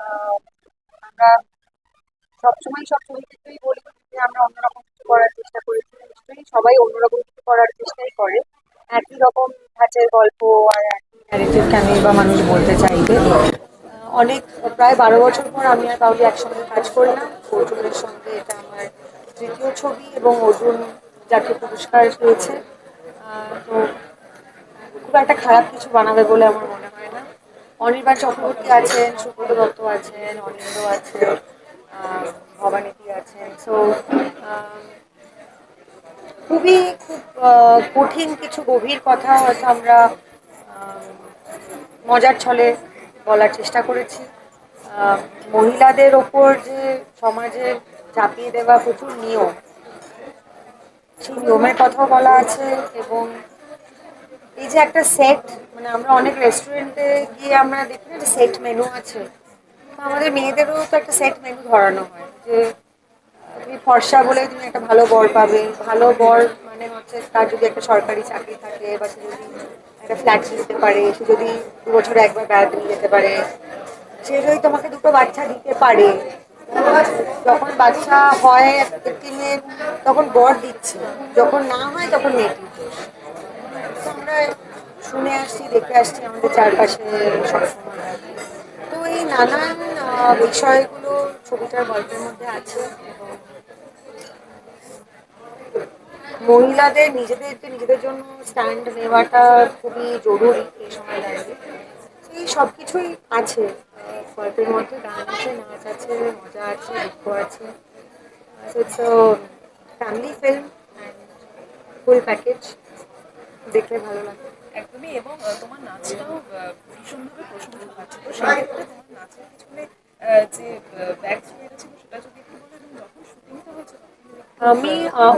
আহ, আমরা সবসময় সব ছবি ক্ষেত্রেই বলি যে আমরা অন্যরকম কিছু করার চেষ্টা করেছি, নিশ্চয়ই সবাই অন্যরকম কিছু করার চেষ্টাই করে। একই রকম ধাঁচের গল্প আর একই ন্যারেটিভ কেনই বা মানুষ বলতে চাইবে। অনেক প্রায় 12 বছর পর আমি আর কাউকে একসঙ্গে কাজ করলাম। অর্জুনের সঙ্গে এটা আমার তৃতীয় ছবি এবং অর্জুন জাতীয় পুরস্কার পেয়েছে। তো খুব একটা খারাপ কিছু বানাবে বলে আমার মনে হয় না। অনির্বাণ চক্রবর্তী আছেন, সুব্রত দত্ত আছেন, অনিন্দ আছে, আহ, ভবানীতি আছেন। সো খুবই খুব কঠিন কিছু গভীর কথা হয়তো আমরা আহ, মজার ছলে বলার চেষ্টা করেছি। আহ, মহিলাদের ওপর যে সমাজের চাপিয়ে দেওয়া প্রচুর নিয়ম, সেই নিয়মের কথাও বলা আছে। এবং এই যে একটা সেট, মানে আমরা অনেক রেস্টুরেন্টে গিয়ে আমরা দেখি না যে সেট মেনু আছে, তো আমাদের মেয়েদেরও তো একটা সেট মেনু ধরানো হয় যে তুমি ফর্সা বলে তুমি একটা ভালো বর পাবে। ভালো বর মানে হচ্ছে তার যদি একটা সরকারি চাকরি থাকে, বা সে যদি একটা ফ্ল্যাট কিনতে পারে, সে যদি 2 বছরে একবার বেড়াতে নিয়ে যেতে পারে, সে যদি তোমাকে দুটো বাচ্চা দিতে পারে। যখন বাচ্চা হয় একটি মেয়ের, তখন বর দিচ্ছে, যখন না হয় তখন মেয়েটির দোষ। তো আমরা শুনে আসছি, দেখে আসছি আমাদের চারপাশে সবসময়। তো এই নানান বিষয়গুলো ছবিটার গল্পের মধ্যে আছে। এবং মহিলাদের নিজেদেরকে নিজেদের জন্য স্ট্যান্ড নেওয়াটা খুবই জরুরি এই সময় দাঁড়িয়ে। এই সব কিছুই আছে গল্পের মধ্যে। গান আছে, নাচ আছে, মজা আছে, দুঃখ আছে। It's family film, full package, দেখলে ভালো লাগে। একদমই। এবং তোমার নাচটাও ভীষণভাবে প্রশংসা পাচ্ছে। তো সেক্ষেত্রে তোমার নাচের পিছনে যে ব্যাক স্টোরিটা ছিল সেটা যদি একটু বলো, এবং যখন শুটিংটা হয়েছে তখন যদি একটু আমি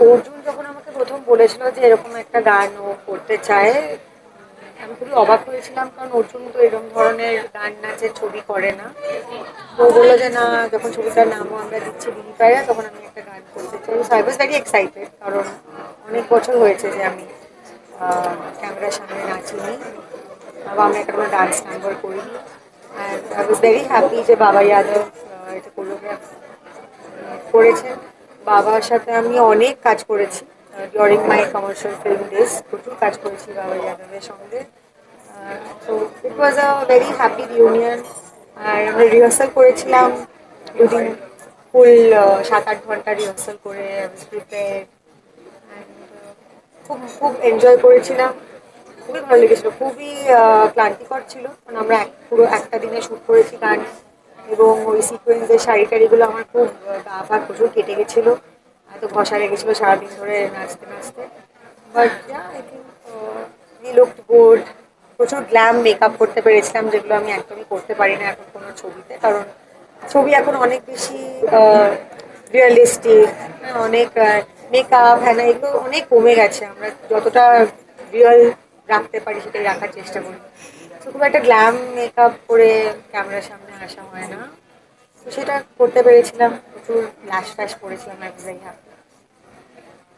অর্জুন যখন আমাকে প্রথম বলেছিল যে এরকম একটা গান ও করতে চায়, আমি খুবই অবাক হয়েছিলাম, কারণ অর্জুন তো এরকম ধরনের গান নাচের ছবি করে না। তো ও বললো যে না, যখন ছবিটার নামও আমরা দিচ্ছি দিদি পায়রা, তখন আমি একটা গান করতে চাই। So I was very excited, কারণ অনেক বছর হয়েছে যে আমি ক্যামেরার সামনে নাচিনি বা আমি একটা কোনো ডান্স নাম্বার করিনি। And I was very happy যে বাবা যাদব এটা কোরিওগ্রাফ করেছেন। বাবার সাথে আমি অনেক কাজ করেছি during my commercial film days, প্রচুর কাজ করেছি বাবা যাদবের সঙ্গে। তো ইট ওয়াজ আ ভেরি হ্যাপি রিউনিয়ন। আর আমরা রিহার্সাল করেছিলাম দুদিন, ফুল 7-8 ঘন্টা রিহার্সাল করে প্রিপেয়ার। খুব খুব এনজয় করেছিলাম, খুবই ভালো লেগেছিল। খুবই ক্লান্তিকর ছিল, কারণ আমরা পুরো একটা দিনে শ্যুট করেছি গান। এবং ওই সিকোয়েন্সের শাড়ি টাড়িগুলো আমার খুব গা পা প্রচুর কেটে গেছিলো, এত ঘষা লেগেছিলো সারাদিন ধরে নাচতে নাচতে। But I think we looked good. প্রচুর গ্ল্যাম মেকআপ করতে পেরেছিলাম, যেগুলো আমি একদমই করতে পারি না এখন কোনো ছবিতে, কারণ ছবি এখন অনেক বেশি রিয়েলিস্টিক। অনেক মেকআপ হ্যাঁ না, এগুলো অনেক কমে গেছে। আমরা যতটা রিয়েল রাখতে পারি সেটাই রাখার চেষ্টা করি। তো খুব একটা গ্ল্যাম মেকআপ করে ক্যামেরার সামনে আসা হয় না, তো সেটা করতে পেরেছিলাম। প্রচুর ল্যাশ ফ্যাশ করেছিলাম, এক জায়গায়।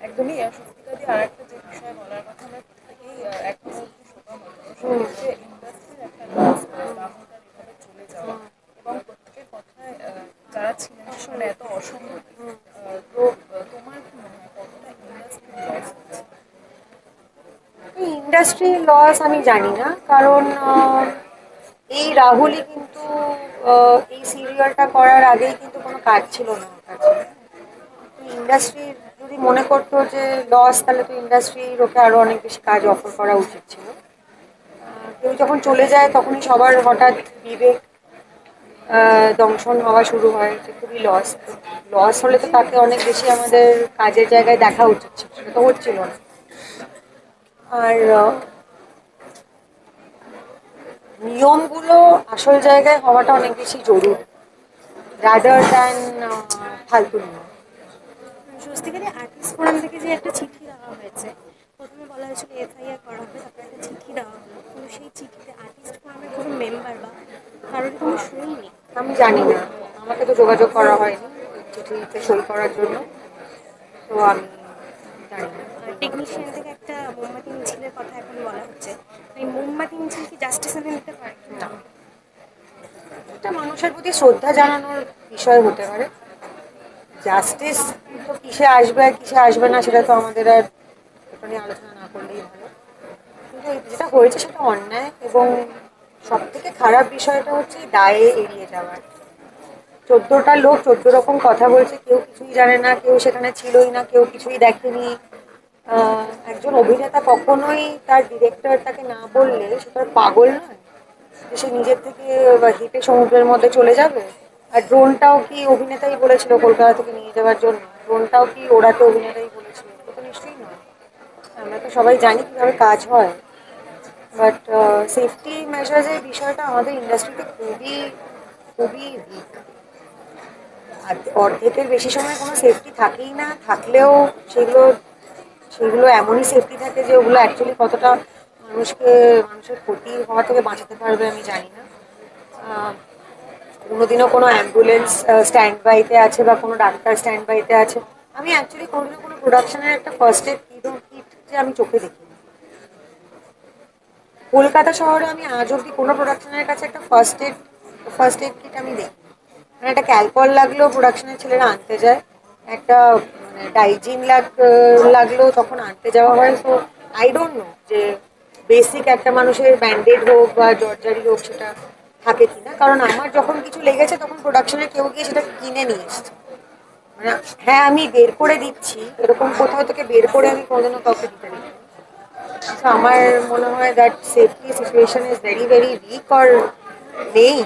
একদমই। সত্যিকারই আর একটা যে বিষয়ে বলার কথা, আমরা প্রত্যেকেই এখনো অব্দি শোকাহত, সেটা হুম, হচ্ছে ইন্ডাস্ট্রির একটা লস, দামোদর এভাবে চলে যাওয়া। হুম, এবং প্রত্যেকের কথায় যারা ছিলেন সেখানে এত অসঙ্গতি। হুম। তো তোমার কি মনে হয় কতটা ইন্ডাস্ট্রির লস হচ্ছে? ইন্ডাস্ট্রি লস আমি জানি না, কারণ এই রাহুলই কিন্তু এই সিরিয়ালটা করার আগেই কিন্তু কোনো কাজ ছিল না ওর কাছে। ইন্ডাস্ট্রি যদি মনে করতো যে লস, তাহলে তো ইন্ডাস্ট্রির ওকে আরো অনেক বেশি কাজ অফার করা উচিত ছিল। কেউ যখন চলে যায় তখনই সবার হঠাৎ বিবেক দংশন হওয়া শুরু হয়, যে খুবই লস। লস হলে তো তাকে অনেক বেশি আমাদের কাজের জায়গায় দেখা উচিত ছিল, সেটা তো হচ্ছিল না। আর নিয়মগুলো আসল জায়গায় হওয়াটা অনেক বেশি জরুরি, রাদার দ্যান ফালতু নিয়ম। স্বস্তিকারে আর্টিস্ট ফোরাম থেকে যে একটা চিঠি দেওয়া হয়েছে, প্রথমে বলা হয়েছিল এফআইআর করা হবে, তারপরে একটা চিঠি দেওয়া হলো, কিন্তু সেই চিঠিতে আর্টিস্ট ফোরামের কোনো মেম্বার বা কারোর কোনো সই নেই। আমি জানি না, আমাকে তো যোগাযোগ করা হয়নি চিঠিতে সই করার জন্য, তো আমি জানি না। আর টেকনিশিয়ান থেকে একটা মোমবাতি মিছিলের কথা এখন বলা হচ্ছে, এই মোমবাতি মিছিল কি জাস্টিস এনে দিতে পারে? না, একটা মানুষের প্রতি শ্রদ্ধা জানানোর বিষয় হতে পারে। জাস্টিস তো কিসে আসবে আর কিসে আসবে না সেটা তো আমাদের আর এটা নিয়ে আলোচনা না করলেই ভালো। কিন্তু যেটা হয়েছে সেটা অন্যায়, এবং সব থেকে খারাপ বিষয়টা হচ্ছে দায়ে এড়িয়ে যাওয়ার। 14টা লোক 14 রকম কথা বলছে, কেউ কিছুই জানে না, কেউ সেখানে ছিলই না, কেউ কিছুই দেখেনি। একজন অভিনেতা কখনোই তার ডিরেক্টর তাকে না বললে সে তার পাগল নয় যে সে নিজের থেকে হেঁটে সমুদ্রের মধ্যে চলে যাবে। আর ড্রোনটাও কি অভিনেতাই বলেছিল কলকাতা থেকে নিয়ে যাওয়ার জন্য? ড্রোনটাও কি ওড়াতে অভিনেতাই বলেছিল? এটা তো নিশ্চয়ই নয়। আমরা তো সবাই জানি কিভাবে কাজ হয়, বাট সেফটি মেজার্সের বিষয়টা আমাদের ইন্ডাস্ট্রিতে খুবই খুবই উইক। অর্ধেকের বেশি সময় কোনো সেফটি থাকেই না, থাকলেও সেগুলো সেগুলো এমনই সেফটি থাকে যে ওগুলো অ্যাকচুয়ালি কতটা মানুষের ক্ষতি হওয়া থেকে বাঁচাতে পারবে আমি জানি না। কোনোদিনও কোনো অ্যাম্বুলেন্স স্ট্যান্ড বাইতে আছে বা কোনো ডাক্তার স্ট্যান্ড বাইতে আছে। আমি অ্যাকচুয়ালি কোনোদিনও কোনো প্রোডাকশনের একটা ফার্স্ট এড কিট যে আমি চোখে দেখিনি। কলকাতা শহরে আমি আজ অব্দি কোনো প্রোডাকশনের কাছে একটা ফার্স্ট এড কিট আমি দেখি। মানে একটা ক্যালকল লাগলেও প্রোডাকশনের ছেলেরা আনতে যায়, একটা মানে ডাইজিন লাগলেও তখন আনতে যাওয়া হয়। সো আই ডোন্ট নো যে বেসিক একটা মানুষের ব্যান্ডেড হোক বা জর্জারি হোক সেটা থাকে কিনা। কারণ আমার যখন কিছু লেগেছে তখন প্রোডাকশনের কেউ গিয়ে সেটা কিনে নিয়ে এসছে। মানে হ্যাঁ আমি বের করে দিচ্ছি, এরকম কোথাও থেকে বের করে আমি কোনোদিনও কাউকে দিতে দিই। তো আমার মনে হয় that safety situation is very very weak or নেই।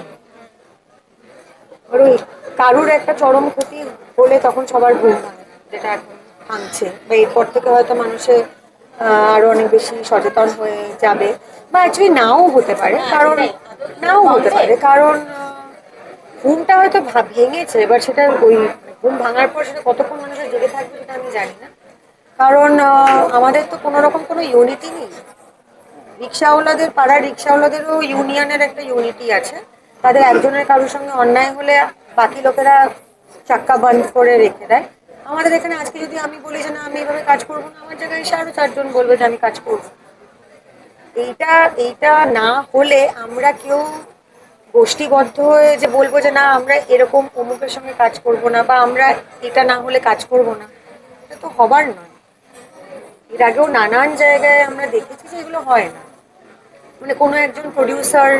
আর ওই কারুর একটা চরম ক্ষতি হলে তখন সবার ঘুম ভাঙে, যেটা এখন ভাঙছে, বা এরপর থেকে হয়তো মানুষের আরো অনেক বেশি সচেতন হয়ে যাবে। বা অ্যাকচুয়ালি নাও হতে পারে, কারণ ঘুমটা হয়তো ভেঙেছে, এবার সেটা ওই ঘুম ভাঙার পর সেটা কতক্ষণ মানুষের জেগে থাকবে সেটা আমি জানি না। কারণ আমাদের তো কোনো রকম কোনো ইউনিটি নেই। রিক্সাওয়ালাদের, পাড়ার রিক্সাওয়ালাদেরও ইউনিয়নের একটা ইউনিটি আছে। তাদের একজনের কারোর সঙ্গে অন্যায় হলে বাকি লোকেরা চাক্কা বন্ধ করে রেখে দেয়। আমাদের এখানে আজকে যদি আমি বলি যে না আমি এভাবে কাজ করবো না, আমার জায়গায় এসে আরো 4 জন বলবে যে আমি কাজ করবো। এইটা এইটা না হলে আমরা কেউ গোষ্ঠীবদ্ধ হয়ে যে বলবো যে না আমরা এরকম অমুকের সঙ্গে কাজ করব না, বা আমরা এটা না হলে কাজ করব না, এটা তো হবার নয়। এর আগেও নানান জায়গায় আমরা দেখেছি যে এগুলো হয় না। মানে কোনো একজন প্রডিউসার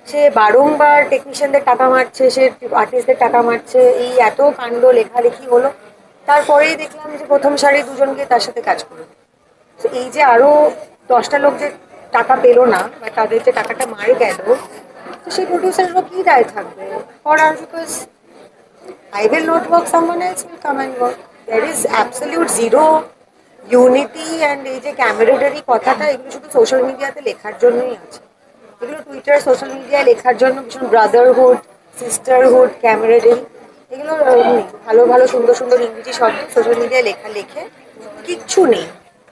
সে বারংবার টেকনিশিয়ানদের টাকা মারছে, সে আর্টিস্টদের টাকা মারছে, এই এত কাণ্ড লেখালেখি হলো, তারপরেই দেখলাম যে প্রথম সারি দুজন গিয়ে তার সাথে কাজ করবে। তো এই যে আরো 10টা লোক যে টাকা পেলো না বা তাদের যে টাকাটা মার গেল, তো সেই প্রডিউসাররা কি দায় থাকবে করার? Because I will not work, someone else will come and work. There is absolute zero unity, and এই যে ক্যামেরাডারি কথাটা এগুলো শুধু সোশ্যাল মিডিয়াতে লেখার জন্যই আছে। এগুলো টুইটার সোশ্যাল মিডিয়ায় লেখার জন্য ভীষণ ব্রাদারহুড, সিস্টারহুড, ক্যামেরাডারি, এগুলো নেই। ভালো ভালো সুন্দর সুন্দর ইংরেজি শব্দ সোশ্যাল মিডিয়ায় লেখে কিচ্ছু নেই।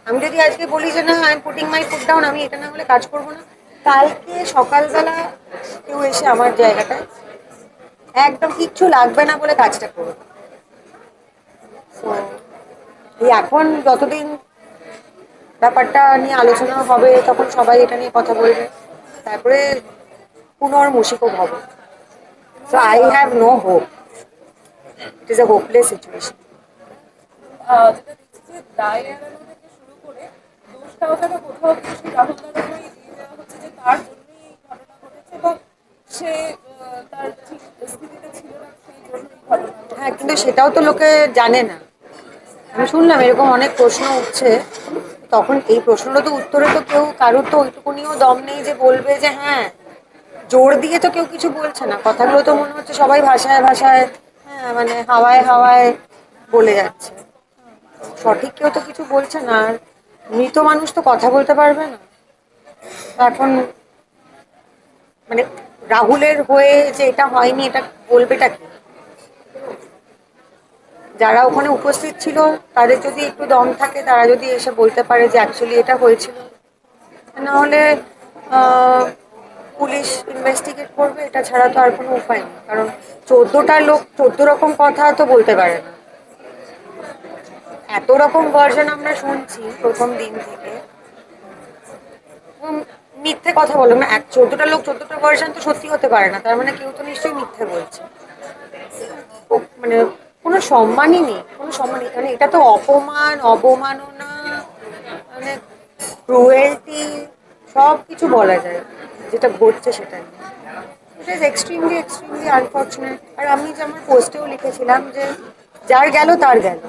আমি যদি আজকে বলি যে না I am putting my foot down, আমি এটা না হলে কাজ করবো না, কালকে সকালবেলা কেউ এসে আমার জায়গাটায় একদম কিচ্ছু লাগবে না বলে কাজটা করবে। So, এই এখন যতদিন ব্যাপারটা নিয়ে আলোচনা হবে তখন সবাই এটা নিয়ে কথা বলবে, তারপরে পুনর্মূষিকও হবে। So I have no hope, it is a hopeless situation. যেটা দেখছি যে দায় এড়ানো থেকে শুরু করে দোষটাও যেন কোথাও গিয়ে সেই রাহুল দাদাকেই দিয়ে দেওয়া হচ্ছে যে তার জন্যই এই ঘটনা ঘটেছে, বা সে তার ঠিক স্থিতিতে ছিল না সেই জন্য এই ঘটনা ঘটেছে। হ্যাঁ, কিন্তু সেটাও তো লোকে জানে না। আমি শুনলাম এরকম অনেক প্রশ্ন উঠছে, তখন এই প্রশ্নটা তো উত্তরে তো কেউ কারোর তো ওইটুকুনিও দম নেই যে বলবে যে হ্যাঁ, জোর দিয়ে তো কেউ কিছু বলছে না, কথাগুলো তো মনে হচ্ছে সবাই ভাষায় ভাষায়, হ্যাঁ মানে হাওয়ায় হাওয়ায় বলে যাচ্ছে। সঠিক কেউ তো কিছু বলছে না। আর মৃত মানুষ তো কথা বলতে পারবে না। এখন মানে রাহুলের হয়ে যে এটা হয়নি এটা বলবেটা কি? যারা ওখানে উপস্থিত ছিল তাদের যদি একটু দম থাকে, তারা যদি এসে বলতে পারে যে অ্যাকচুয়ালি এটা হয়েছিল, নাহলে পুলিশ ইনভেস্টিগেট করবে, এটা ছাড়া তো আর কোনো উপায় নেই। কারণ 14টা লোক 14 রকম কথা তো বলতে পারে না। এত রকম ভার্সন আমরা শুনছি প্রথম দিন থেকে। মিথ্যে কথা বললাম না, 14টা লোক 14টা ভার্সন তো সত্যি হতে পারে না, তার মানে কেউ তো নিশ্চয়ই মিথ্যে বলছে। মানে কোনো সম্মানই নেই, কোনো সম্মানই, মানে এটা তো অপমান, অবমাননা, মানে ক্রুয়েলটি, সব কিছু বলা যায় যেটা ঘটছে সেটা নিয়ে। It is extremely extremely unfortunate. আর আমি যে আমার পোস্টেও লিখেছিলাম যে যার গেল তার গেল,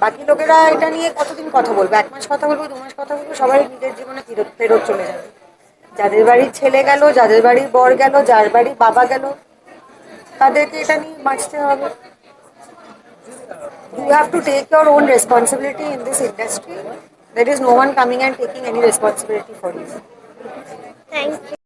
বাকি লোকেরা এটা নিয়ে কতদিন কথা বলবে, 1 মাস কথা বলবো, 2 মাস কথা বলবো, সবাই নিজের জীবনে ফেরত ফেরত চলে যাবে। যাদের বাড়ির ছেলে গেল, যাদের বাড়ির বর গেল, যার বাড়ির বাবা গেল, তাদেরকে এটা নিয়ে বাঁচতে হবে। You have to take your own responsibility in this industry. There is no one coming and taking any responsibility for you. Thank